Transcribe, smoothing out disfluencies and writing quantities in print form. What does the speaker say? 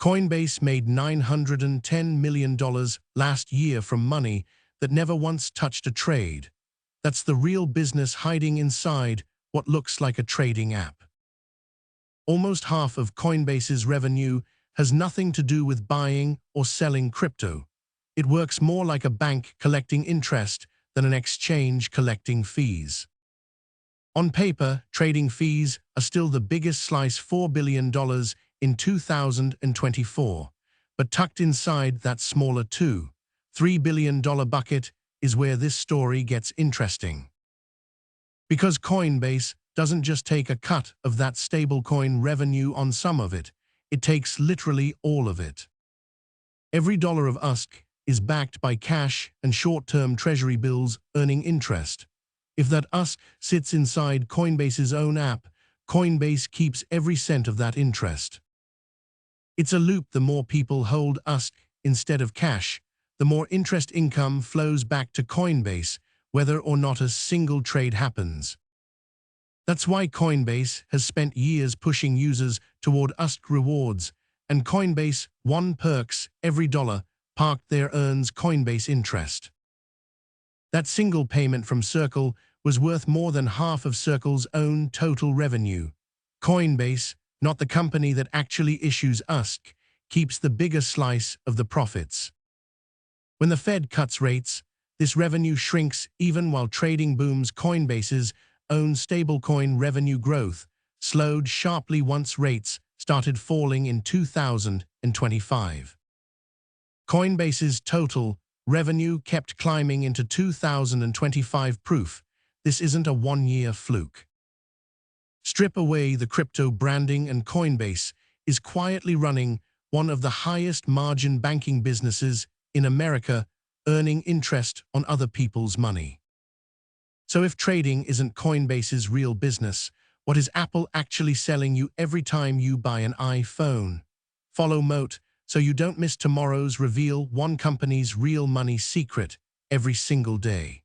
Coinbase made $910 million last year from money that never once touched a trade. That's the real business hiding inside what looks like a trading app. Almost half of Coinbase's revenue has nothing to do with buying or selling crypto. It works more like a bank collecting interest than an exchange collecting fees. On paper, trading fees are still the biggest slice, $4 billion in 2024, but tucked inside that smaller $3 billion bucket is where this story gets interesting. Because Coinbase doesn't just take a cut of that stablecoin revenue on some of it, it takes literally all of it. Every dollar of USDC is backed by cash and short-term treasury bills earning interest. If that USDC sits inside Coinbase's own app, Coinbase keeps every cent of that interest. It's a loop. The more people hold USDC instead of cash, the more interest income flows back to Coinbase, whether or not a single trade happens. That's why Coinbase has spent years pushing users toward USDC rewards, and Coinbase One perks. Every dollar parked there earns Coinbase interest. That single payment from Circle was worth more than half of Circle's own total revenue. Coinbase, not the company that actually issues USDC, keeps the bigger slice of the profits. When the Fed cuts rates, this revenue shrinks even while trading booms. Coinbase's own stablecoin revenue growth slowed sharply once rates started falling in 2025. Coinbase's total revenue kept climbing into 2025. Proof this isn't a one-year fluke. Strip away the crypto branding and Coinbase is quietly running one of the highest margin banking businesses in America, earning interest on other people's money. So if trading isn't Coinbase's real business, what is Apple actually selling you every time you buy an iPhone? Follow Moat so you don't miss tomorrow's reveal. One company's real money secret every single day.